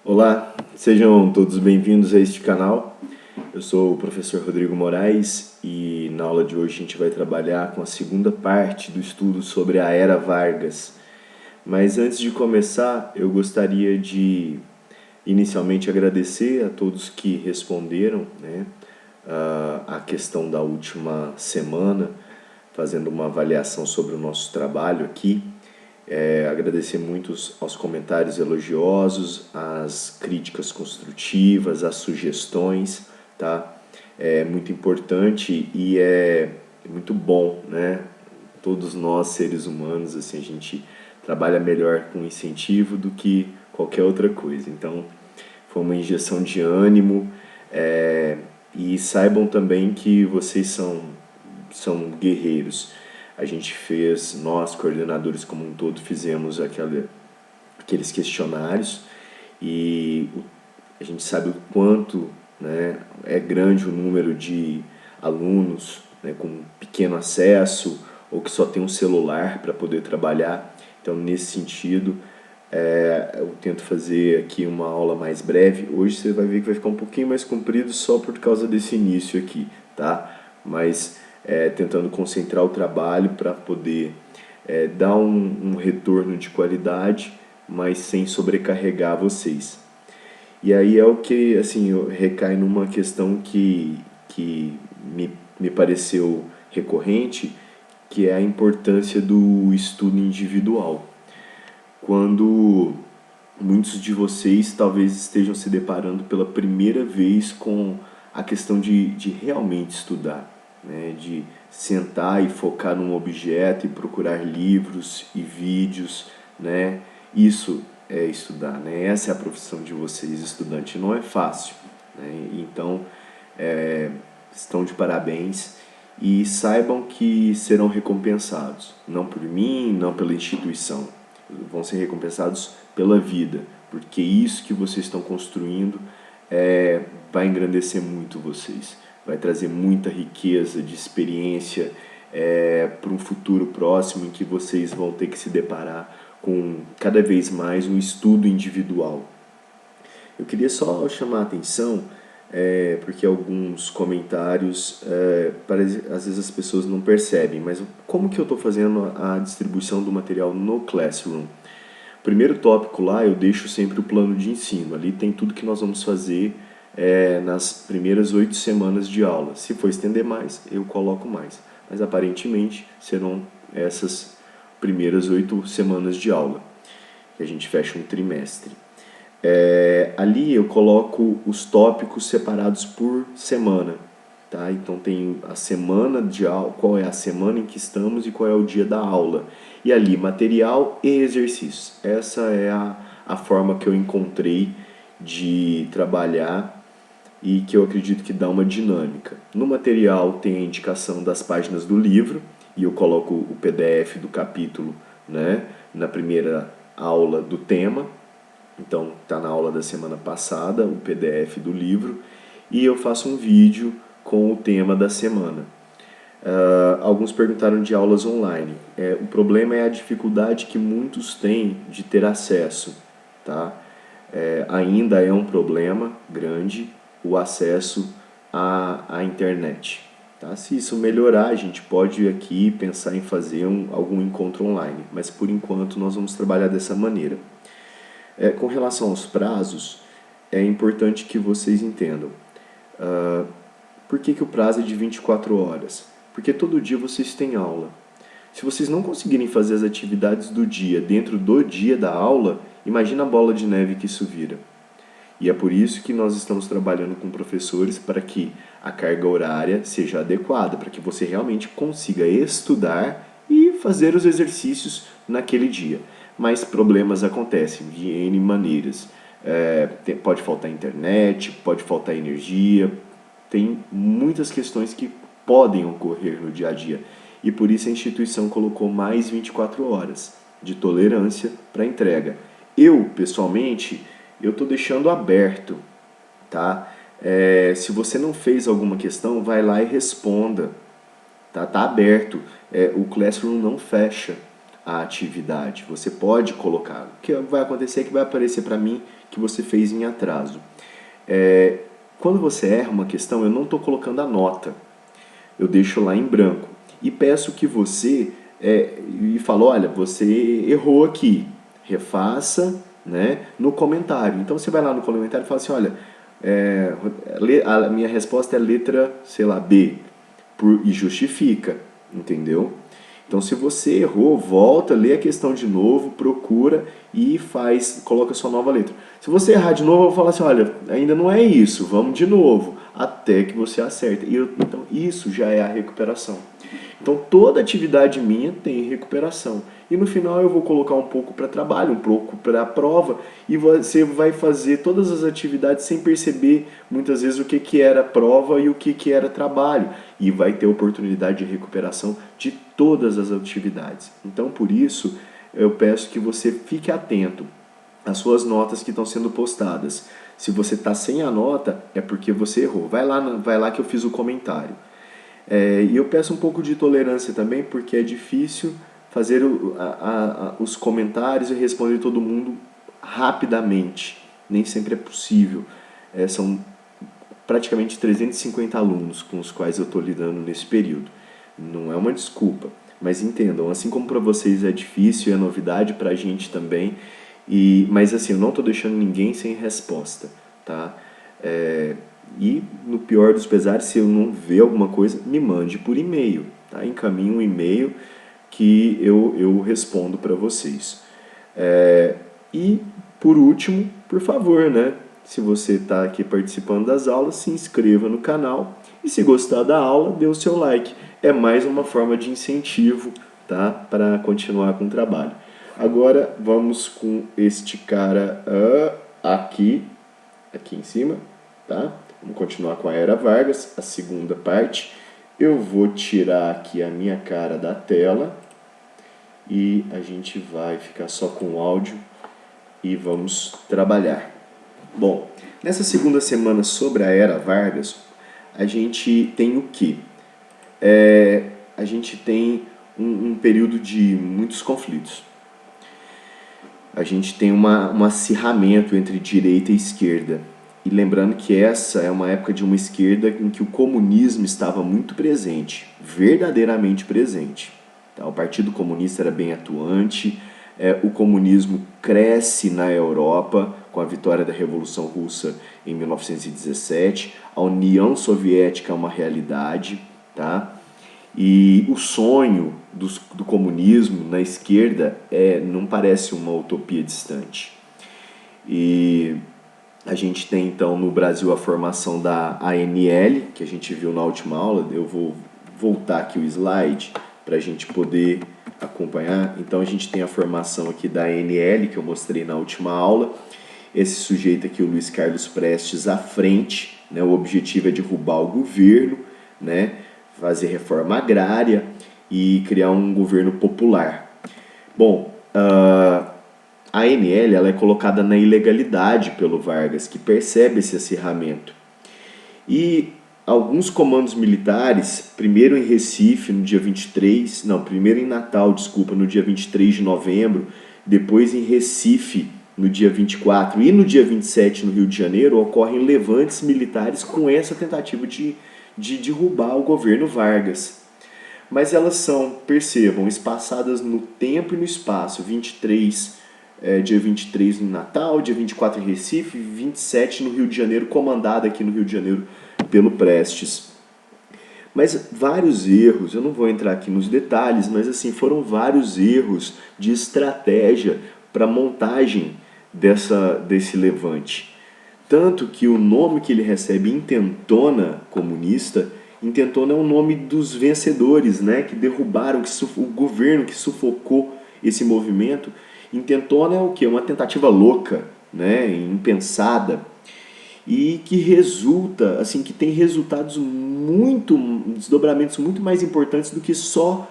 Olá, sejam todos bem-vindos a este canal. Eu sou o professor Rodrigo Moraes e na aula de hoje a gente vai trabalhar com a segunda parte do estudo sobre a Era Vargas. Mas antes de começar, eu gostaria de inicialmente agradecer a todos que responderam, a questão da última semana, fazendo uma avaliação sobre o nosso trabalho aqui. Agradecer muito aos comentários elogiosos, às críticas construtivas, às sugestões, tá? É muito importante e é muito bom, né? Todos nós, seres humanos, assim, a gente trabalha melhor com incentivo do que qualquer outra coisa. Então, foi uma injeção de ânimo, e saibam também que vocês são guerreiros. A gente fez, nós coordenadores como um todo, fizemos aqueles questionários e a gente sabe o quanto, né, é grande o número de alunos, né, com pequeno acesso ou que só tem um celular para poder trabalhar. Então, nesse sentido, eu tento fazer aqui uma aula mais breve. Hoje você vai ver que vai ficar um pouquinho mais comprido só por causa desse início aqui, tá? Mas tentando concentrar o trabalho para poder dar um retorno de qualidade, mas sem sobrecarregar vocês. E aí é o que, assim, recai numa questão que me pareceu recorrente, que é a importância do estudo individual. Quando muitos de vocês talvez estejam se deparando pela primeira vez com a questão de realmente estudar, né? De sentar e focar num objeto e procurar livros e vídeos, né? Isso é estudar, né? Essa é a profissão de vocês, estudante. Não é fácil, né? Então, estão de parabéns e saibam que serão recompensados, não por mim, não pela instituição, vão ser recompensados pela vida, porque isso que vocês estão construindo vai engrandecer muito vocês, vai trazer muita riqueza de experiência para um futuro próximo em que vocês vão ter que se deparar com cada vez mais um estudo individual. Eu queria só chamar a atenção, porque alguns comentários, às vezes as pessoas não percebem, mas como que eu estou fazendo a distribuição do material no Classroom? Primeiro tópico lá eu deixo sempre o plano de ensino, ali tem tudo que nós vamos fazer nas primeiras 8 semanas de aula. Se for estender mais, eu coloco mais, mas aparentemente serão essas primeiras 8 semanas de aula, que a gente fecha um trimestre. Ali eu coloco os tópicos separados por semana, tá? Então tem a semana de aula, qual é a semana em que estamos e qual é o dia da aula. E ali material e exercícios. Essa é a forma que eu encontrei de trabalhar e que eu acredito que dá uma dinâmica. No material tem a indicação das páginas do livro e eu coloco o PDF do capítulo, né, na primeira aula do tema. Então, está na aula da semana passada, o PDF do livro, e eu faço um vídeo com o tema da semana. Alguns perguntaram de aulas online. O problema é a dificuldade que muitos têm de ter acesso, tá? Ainda é um problema grande o acesso à internet. Tá? Se isso melhorar, a gente pode aqui pensar em fazer algum encontro online, mas por enquanto nós vamos trabalhar dessa maneira. Com relação aos prazos, é importante que vocês entendam. Por que o prazo é de 24 horas? Porque todo dia vocês têm aula. Se vocês não conseguirem fazer as atividades do dia dentro do dia da aula, imagina a bola de neve que isso vira. E é por isso que nós estamos trabalhando com professores para que a carga horária seja adequada, para que você realmente consiga estudar e fazer os exercícios naquele dia. Mas problemas acontecem de N maneiras. Pode faltar internet, pode faltar energia, tem muitas questões que podem ocorrer no dia a dia. E por isso a instituição colocou mais 24 horas de tolerância para entrega. Eu, pessoalmente, eu estou deixando aberto, tá? Se você não fez alguma questão, vai lá e responda. Tá aberto. O Classroom não fecha a atividade. Você pode colocar. O que vai acontecer é que vai aparecer para mim que você fez em atraso. Quando você erra uma questão, eu não estou colocando a nota, eu deixo lá em branco e peço que você e falo, olha, você errou aqui, refaça, né, no comentário. Então você vai lá no comentário e fala assim, olha, a minha resposta é letra, sei lá, B, e justifica, entendeu? Então, se você errou, volta, lê a questão de novo, procura e coloca a sua nova letra. Se você errar de novo, eu vou falar assim, olha, ainda não é isso, vamos de novo, até que você acerte. Então, isso já é a recuperação. Então, toda atividade minha tem recuperação. E no final eu vou colocar um pouco para trabalho, um pouco para a prova, e você vai fazer todas as atividades sem perceber muitas vezes o que era prova e o que era trabalho. E vai ter oportunidade de recuperação de todas as atividades. Então, por isso, eu peço que você fique atento às suas notas que estão sendo postadas. Se você está sem a nota, é porque você errou. Vai lá que eu fiz o comentário. E eu peço um pouco de tolerância também, porque é difícil fazer os comentários e responder todo mundo rapidamente. Nem sempre é possível. São praticamente 350 alunos com os quais eu estou lidando nesse período. Não é uma desculpa, mas entendam, assim como para vocês é difícil e é novidade para a gente também, mas assim, eu não estou deixando ninguém sem resposta, tá? E no pior dos pesares, se eu não ver alguma coisa, me mande por e-mail, tá? Encaminhe um e-mail que eu respondo para vocês. E por último, por favor, né? Se você está aqui participando das aulas, se inscreva no canal e se gostar da aula, dê o seu like. É mais uma forma de incentivo, tá? Para continuar com o trabalho. Agora vamos com este cara aqui em cima, tá? Vamos continuar com a Era Vargas, a segunda parte. Eu vou tirar aqui a minha cara da tela e a gente vai ficar só com o áudio e vamos trabalhar. Bom, nessa segunda semana sobre a Era Vargas, a gente tem o quê? A gente tem um período de muitos conflitos. A gente tem um acirramento entre direita e esquerda. E lembrando que essa é uma época de uma esquerda em que o comunismo estava muito presente, verdadeiramente presente. Tá? O Partido Comunista era bem atuante, o comunismo cresce na Europa com a vitória da Revolução Russa em 1917, a União Soviética é uma realidade, tá? E o sonho do comunismo na esquerda não parece uma utopia distante. E a gente tem então no Brasil a formação da ANL, que a gente viu na última aula. Eu vou voltar aqui o slide para a gente poder acompanhar. Então a gente tem a formação aqui da ANL, que eu mostrei na última aula. Esse sujeito aqui, o Luiz Carlos Prestes, à frente, né? O objetivo é derrubar o governo, né? Fazer reforma agrária e criar um governo popular. Bom, a ANL ela é colocada na ilegalidade pelo Vargas, que percebe esse acirramento. E alguns comandos militares, primeiro em Recife, no dia 23, não, primeiro em Natal, desculpa, no dia 23 de novembro, depois em Recife, no dia 24 e no dia 27 no Rio de Janeiro, ocorrem levantes militares com essa tentativa de derrubar o governo Vargas. Mas elas são, percebam, espaçadas no tempo e no espaço. Dia 23 no Natal, dia 24 em Recife, 27 no Rio de Janeiro, comandada aqui no Rio de Janeiro pelo Prestes. Mas vários erros, eu não vou entrar aqui nos detalhes, mas assim, foram vários erros de estratégia para a montagem desse levante. Tanto que o nome que ele recebe, Intentona Comunista, Intentona é o nome dos vencedores, né, que derrubaram, o governo que sufocou esse movimento. Intentona é o quê? Uma tentativa louca, né, impensada, e que resulta, assim, que tem desdobramentos muito mais importantes do que só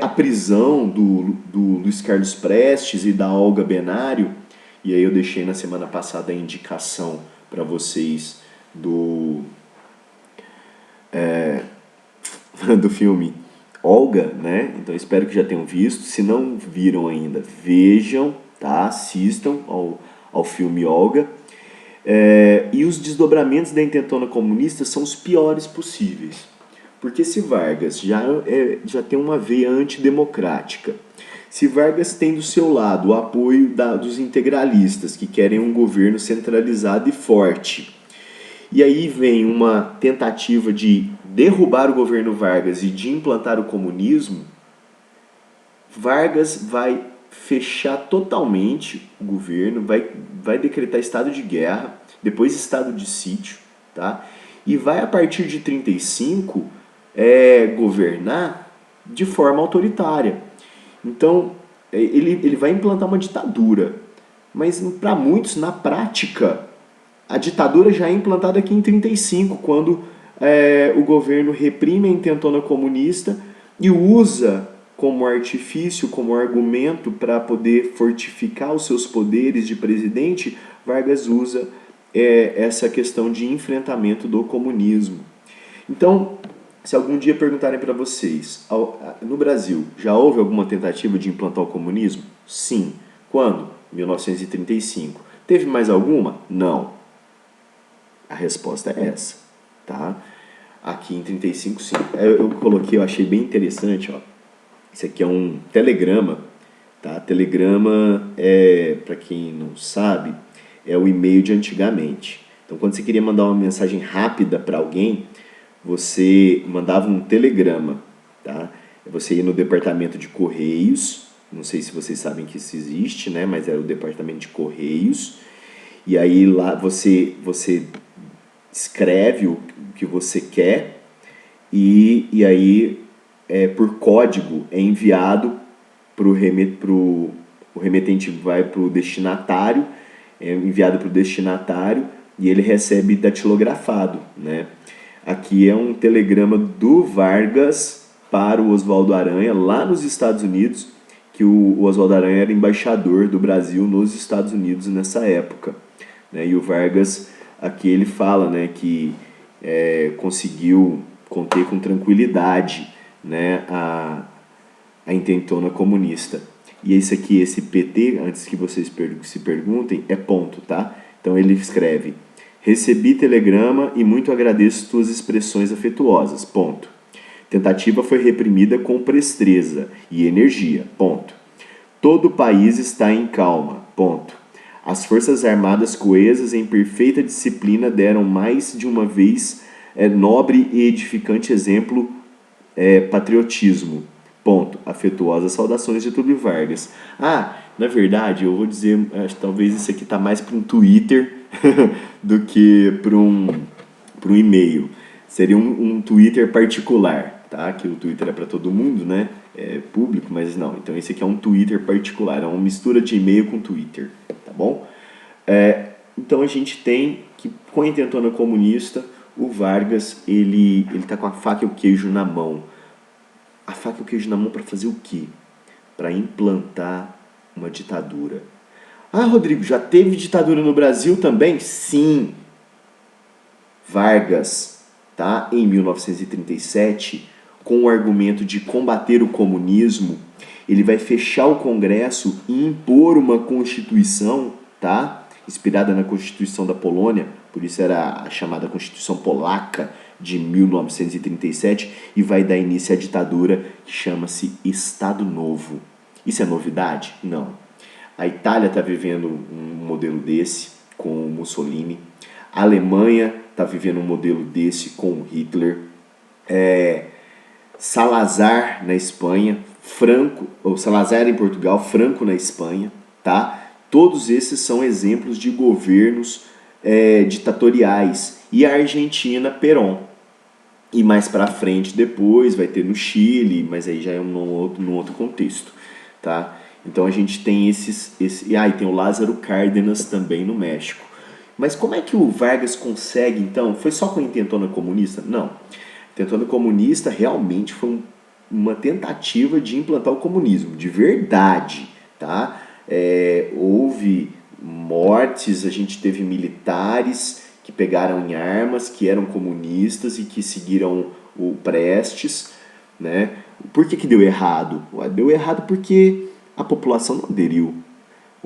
a prisão do Luiz Carlos Prestes e da Olga Benário. E aí eu deixei na semana passada a indicação para vocês do filme Olga, né? Então espero que já tenham visto. Se não viram ainda, vejam, tá? Assistam ao filme Olga. E os desdobramentos da intentona comunista são os piores possíveis. Porque se Vargas já tem uma veia antidemocrática, se Vargas tem do seu lado o apoio dos integralistas, que querem um governo centralizado e forte, e aí vem uma tentativa de derrubar o governo Vargas e de implantar o comunismo, Vargas vai fechar totalmente o governo, vai decretar estado de guerra, depois estado de sítio, tá? E vai, a partir de 1935, governar de forma autoritária. Então, ele vai implantar uma ditadura, mas para muitos, na prática, a ditadura já é implantada aqui em 1935, quando o governo reprime a intentona comunista e usa como artifício, como argumento para poder fortificar os seus poderes de presidente. Vargas usa essa questão de enfrentamento do comunismo. Então, se algum dia perguntarem para vocês, no Brasil, já houve alguma tentativa de implantar o comunismo? Sim. Quando? 1935. Teve mais alguma? Não. A resposta é essa, tá? Aqui em 1935, sim. Eu coloquei, eu achei bem interessante, ó. Isso aqui é um telegrama, tá? Telegrama para quem não sabe, é o e-mail de antigamente. Então, quando você queria mandar uma mensagem rápida para alguém, você mandava um telegrama, tá? Você ia no departamento de correios, não sei se vocês sabem que isso existe, né? Mas era o departamento de correios. E aí lá você escreve o que você quer e aí por código é enviado o remetente vai para o destinatário, é enviado para o destinatário e ele recebe datilografado, né? Aqui é um telegrama do Vargas para o Oswaldo Aranha, lá nos Estados Unidos, que o Oswaldo Aranha era embaixador do Brasil nos Estados Unidos nessa época, né? E o Vargas, aqui ele fala, né, que conseguiu conter com tranquilidade, né, a intentona comunista. E esse aqui, esse PT, antes que vocês se perguntem, é ponto, tá? Então ele escreve: recebi telegrama e muito agradeço tuas expressões afetuosas, ponto. Tentativa foi reprimida com presteza e energia, ponto. Todo o país está em calma, ponto. As Forças Armadas coesas em perfeita disciplina deram mais de uma vez nobre e edificante exemplo patriotismo, ponto. Afetuosas saudações de Getúlio Vargas. Na verdade, eu vou dizer, talvez isso aqui tá mais para um Twitter do que para um e-mail. Seria um Twitter particular, tá? Que o Twitter é para todo mundo, né? É público, mas não. Então esse aqui é um Twitter particular, é uma mistura de e-mail com Twitter, tá bom? Então a gente tem que, com a intentona comunista, o Vargas, ele tá com a faca e o queijo na mão. A faca e o queijo na mão para fazer o quê? Para implantar uma ditadura. Rodrigo, já teve ditadura no Brasil também? Sim. Vargas, tá? Em 1937, com o argumento de combater o comunismo, ele vai fechar o Congresso e impor uma Constituição, tá? Inspirada na Constituição da Polônia, por isso era a chamada Constituição Polaca de 1937, e vai dar início à ditadura que chama-se Estado Novo. Isso é novidade? Não. A Itália está vivendo um modelo desse com Mussolini, a Alemanha está vivendo um modelo desse com Hitler, Salazar na Espanha, Salazar em Portugal, Franco na Espanha, tá? Todos esses são exemplos de governos ditatoriais. E a Argentina, Perón. E mais para frente, depois, vai ter no Chile, mas aí já é num outro contexto, tá? Então a gente tem e tem o Lázaro Cárdenas também no México. Mas como é que o Vargas consegue, então? Foi só com a intentona comunista? Não. A intentona comunista realmente foi uma tentativa de implantar o comunismo, de verdade, tá? Houve mortes, a gente teve militares que pegaram em armas, que eram comunistas e que seguiram o Prestes, né? Por que deu errado? Deu errado porque a população não aderiu.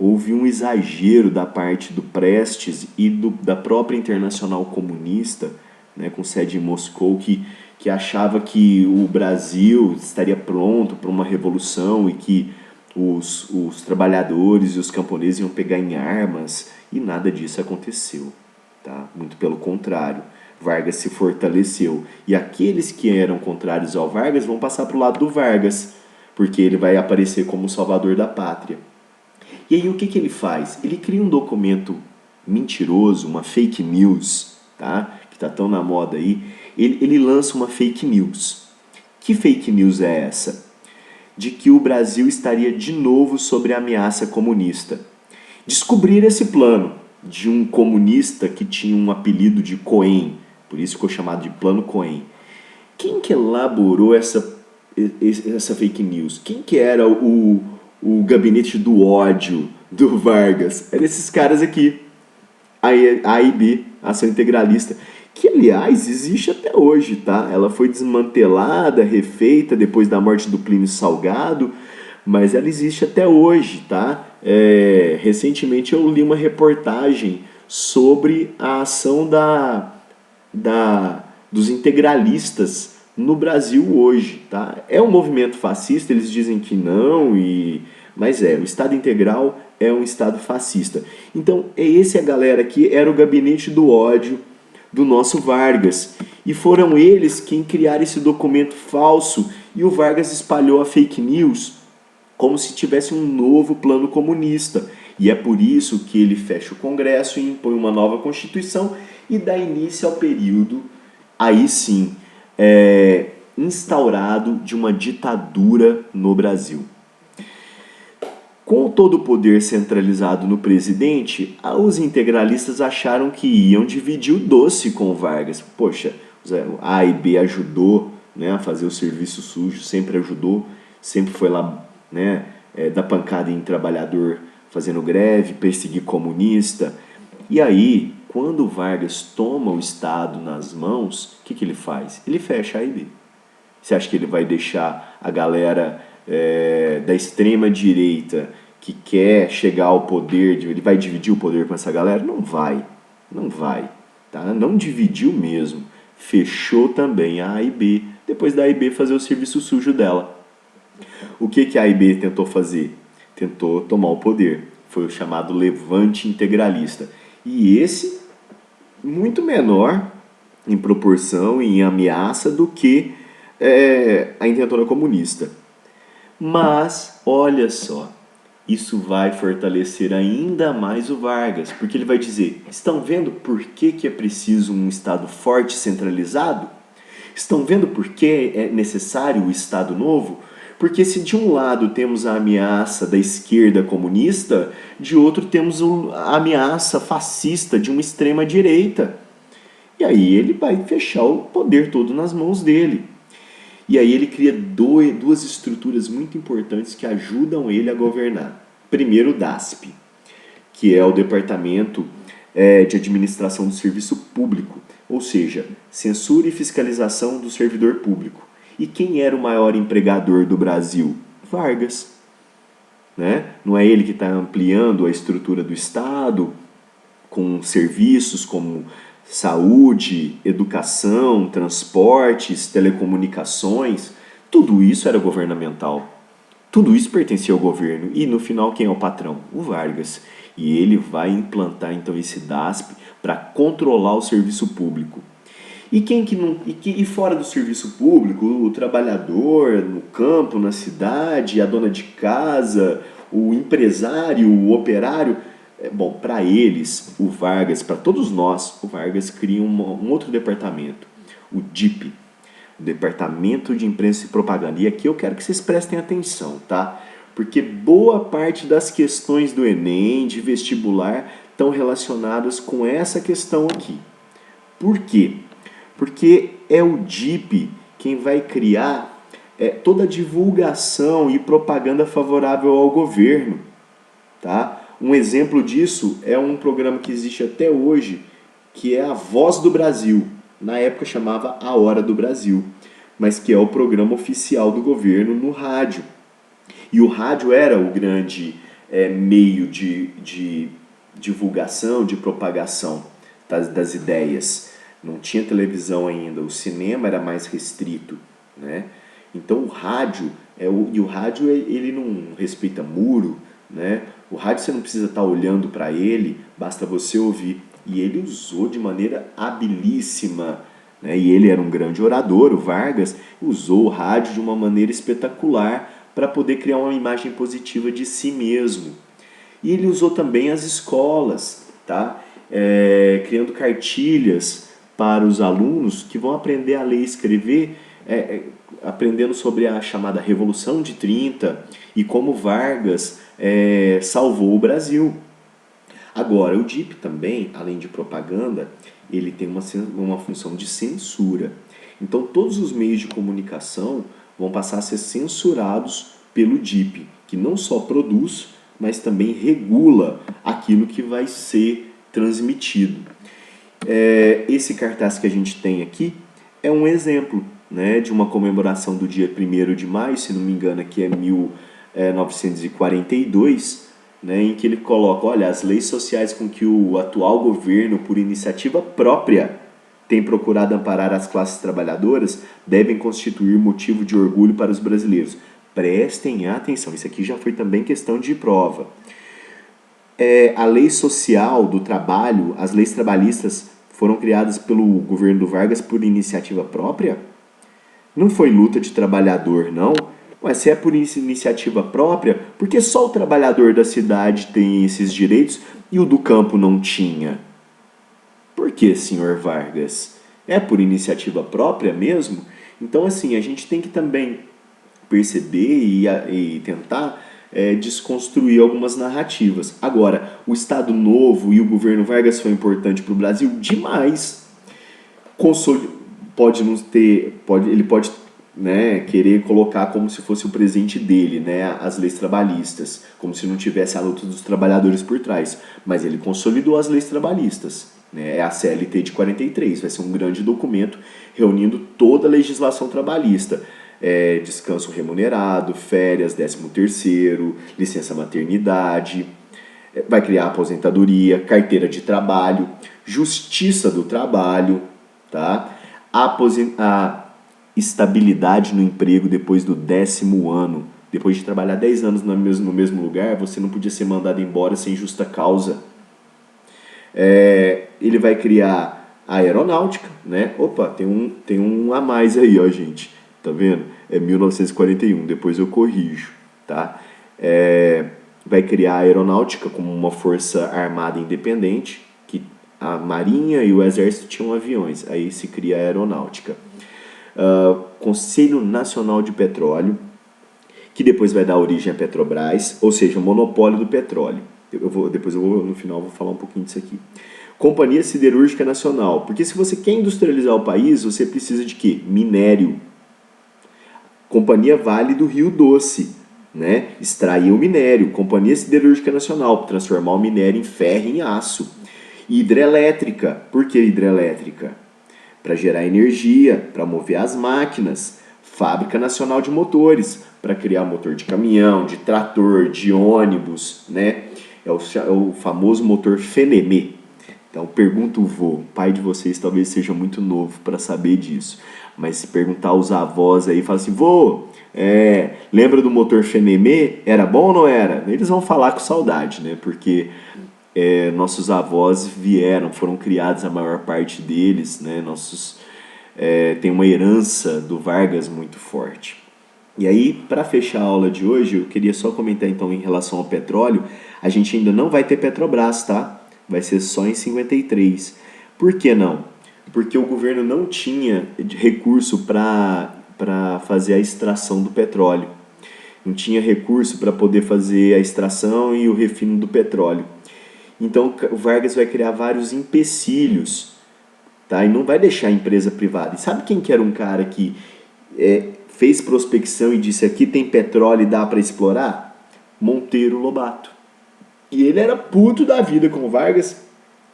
houve um exagero da parte do Prestes e da própria Internacional Comunista, né, com sede em Moscou, que achava que o Brasil estaria pronto para uma revolução e que os trabalhadores e os camponeses iam pegar em armas, e nada disso aconteceu. Tá? Muito pelo contrário, Vargas se fortaleceu. E aqueles que eram contrários ao Vargas vão passar para o lado do Vargas, porque ele vai aparecer como o salvador da pátria. E aí o que ele faz? Ele cria um documento mentiroso, uma fake news, tá? Que está tão na moda aí. Ele lança uma fake news. Que fake news é essa? De que o Brasil estaria de novo sob a ameaça comunista. Descobrir esse plano de um comunista que tinha um apelido de Cohen, por isso ficou chamado de Plano Cohen. Quem que elaborou essa fake news? Quem que era o gabinete do ódio do Vargas? Eram esses caras aqui, a AIB, Ação Integralista, que aliás existe até hoje, tá? Ela foi desmantelada, refeita depois da morte do Plínio Salgado, mas ela existe até hoje, tá? Recentemente eu li uma reportagem sobre a ação dos integralistas no Brasil hoje, tá? É um movimento fascista, eles dizem que não, mas o Estado Integral é um Estado fascista. Então, a galera aqui era o gabinete do ódio do nosso Vargas. E foram eles quem criaram esse documento falso e o Vargas espalhou a fake news como se tivesse um novo plano comunista. E é por isso que ele fecha o Congresso e impõe uma nova Constituição e dá início ao período, aí sim, instaurado de uma ditadura no Brasil. Com todo o poder centralizado no presidente, os integralistas acharam que iam dividir o doce com o Vargas. Poxa, a AIB ajudou, né, a fazer o serviço sujo, sempre ajudou, sempre foi lá, né, dar pancada em trabalhador fazendo greve, perseguir comunista. E aí, quando o Vargas toma o Estado nas mãos, o que ele faz? Ele fecha a AIB. Você acha que ele vai deixar a galera da extrema direita que quer chegar ao poder, ele vai dividir o poder com essa galera? Não vai, tá? Não dividiu mesmo, fechou também a AIB, depois da AIB fazer o serviço sujo dela. O que a AIB tentou fazer? Tentou tomar o poder, foi o chamado levante integralista, e esse muito menor em proporção e em ameaça do que a intentona comunista. Mas, olha só, isso vai fortalecer ainda mais o Vargas, porque ele vai dizer, estão vendo por que é preciso um Estado forte e centralizado? Estão vendo por que é necessário o Estado novo? Porque se de um lado temos a ameaça da esquerda comunista, de outro temos a ameaça fascista de uma extrema direita. E aí ele vai fechar o poder todo nas mãos dele. E aí ele cria duas estruturas muito importantes que ajudam ele a governar. Primeiro, o DASP, que é o Departamento de Administração do Serviço Público, ou seja, censura e fiscalização do servidor público. E quem era o maior empregador do Brasil? Vargas. Né? Não é ele que está ampliando a estrutura do Estado com serviços como saúde, educação, transportes, telecomunicações, tudo isso era governamental. Tudo isso pertencia ao governo. E no final, quem é o patrão? O Vargas. E ele vai implantar então esse DASP para controlar o serviço público. E quem que não, e fora do serviço público, o trabalhador no campo, na cidade, a dona de casa, o empresário, o operário, bom, para eles, o Vargas, para todos nós, o Vargas cria um outro departamento, o DIP, o Departamento de Imprensa e Propaganda. E aqui eu quero que vocês prestem atenção, tá? Porque boa parte das questões do Enem, de vestibular, estão relacionadas com essa questão aqui. Por quê? Porque é o DIP quem vai criar toda a divulgação e propaganda favorável ao governo, tá? Um exemplo disso é um programa que existe até hoje, que é a Voz do Brasil. Na época chamava A Hora do Brasil, mas que é o programa oficial do governo no rádio. E o rádio era o grande meio de divulgação, de propagação das ideias. Não tinha televisão ainda, o cinema era mais restrito, né? Então o rádio, o rádio ele não respeita muro, né? O rádio você não precisa estar olhando para ele, basta você ouvir. E ele usou de maneira habilíssima, né? E ele era um grande orador, o Vargas, usou o rádio de uma maneira espetacular para poder criar uma imagem positiva de si mesmo. E ele usou também as escolas, tá? Criando cartilhas para os alunos que vão aprender a ler e escrever, aprendendo sobre a chamada Revolução de 30 e como Vargas salvou o Brasil. Agora, o DIP também, além de propaganda, ele tem uma função de censura. Então, todos os meios de comunicação vão passar a ser censurados pelo DIP, que não só produz, mas também regula aquilo que vai ser transmitido. Esse cartaz que a gente tem aqui é um exemplo, né, de uma comemoração do dia 1º de maio, se não me engano aqui é 1942, né, em que ele coloca, olha, as leis sociais com que o atual governo, por iniciativa própria, tem procurado amparar as classes trabalhadoras, devem constituir motivo de orgulho para os brasileiros. Prestem atenção, isso aqui já foi também questão de prova. A lei social do trabalho, as leis trabalhistas foram criadas pelo governo do Vargas por iniciativa própria? Não foi luta de trabalhador, não. Mas se é por iniciativa própria, por que só o trabalhador da cidade tem esses direitos e o do campo não tinha? Por que, senhor Vargas? É por iniciativa própria mesmo? Então, assim, a gente tem que também perceber e tentar desconstruir algumas narrativas. Agora, o Estado Novo e o governo Vargas foi importante para o Brasil demais. Ele pode querer colocar como se fosse o presente dele, né, as leis trabalhistas, como se não tivesse a luta dos trabalhadores por trás. Mas ele consolidou as leis trabalhistas. É a CLT de 43, vai ser um grande documento reunindo toda a legislação trabalhista. Descanso remunerado, férias, 13º, licença maternidade, vai criar aposentadoria, carteira de trabalho, justiça do trabalho, tá? A estabilidade no emprego depois do 10º ano. Depois de trabalhar 10 anos no mesmo lugar, você não podia ser mandado embora sem justa causa. Ele vai criar a aeronáutica, né? Opa, tem um a mais aí, ó, gente. Tá vendo? É 1941, depois eu corrijo, tá? Vai criar a aeronáutica como uma força armada independente, que a Marinha e o Exército tinham aviões, aí se cria a aeronáutica. Conselho Nacional de Petróleo, que depois vai dar origem à Petrobras, ou seja, o monopólio do petróleo. No final, vou falar um pouquinho disso aqui. Companhia Siderúrgica Nacional, porque se você quer industrializar o país, você precisa de quê? Minério. Companhia Vale do Rio Doce, né? Extrair o minério. Companhia Siderúrgica Nacional, transformar o minério em ferro e em aço. Hidrelétrica, por que hidrelétrica? Para gerar energia, para mover as máquinas. Fábrica Nacional de Motores, para criar motor de caminhão, de trator, de ônibus, né? É o famoso motor Fenemê. Então, pergunto o vô, o pai de vocês talvez seja muito novo para saber disso. Mas se perguntar aos avós aí, fala assim, vô, lembra do motor Fenemê? Era bom ou não era? Eles vão falar com saudade, né? Porque nossos avós foram criados, a maior parte deles, né? Tem uma herança do Vargas muito forte. E aí, para fechar a aula de hoje, eu queria só comentar então em relação ao petróleo, a gente ainda não vai ter Petrobras, tá? Vai ser só em 53. Por que não? Porque o governo não tinha recurso para fazer a extração do petróleo. Não tinha recurso para poder fazer a extração e o refino do petróleo. Então, o Vargas vai criar vários empecilhos, tá? E não vai deixar a empresa privada. E sabe quem que era um cara que fez prospecção e disse aqui tem petróleo e dá para explorar? Monteiro Lobato. E ele era puto da vida com o Vargas,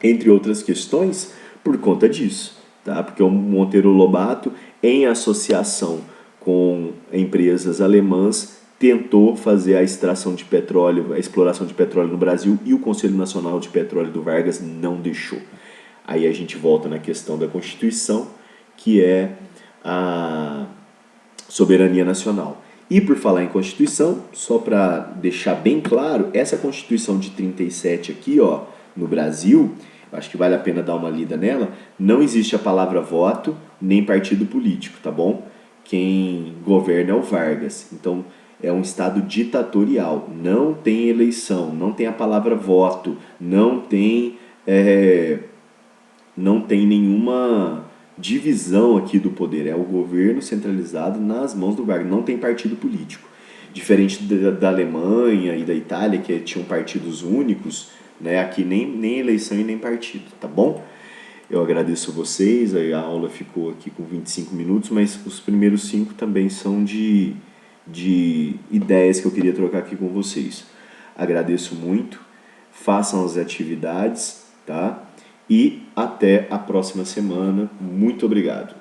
entre outras questões, por conta disso, tá? Porque o Monteiro Lobato, em associação com empresas alemãs, tentou fazer a extração de petróleo, a exploração de petróleo no Brasil, e o Conselho Nacional de Petróleo do Vargas não deixou. Aí a gente volta na questão da Constituição, que é a soberania nacional. E por falar em Constituição, só para deixar bem claro, essa Constituição de 37 aqui, ó, no Brasil, acho que vale a pena dar uma lida nela, não existe a palavra voto nem partido político, tá bom? Quem governa é o Vargas. Então, é um estado ditatorial, não tem eleição, não tem a palavra voto, não tem nenhuma divisão aqui do poder, é o governo centralizado nas mãos do Vargas, não tem partido político. Diferente da Alemanha e da Itália, que tinham partidos únicos, né? Aqui nem eleição e nem partido, tá bom? Eu agradeço a vocês, a aula ficou aqui com 25 minutos, mas os primeiros 5 também são de ideias que eu queria trocar aqui com vocês. Agradeço muito, façam as atividades, tá? E até a próxima semana. Muito obrigado.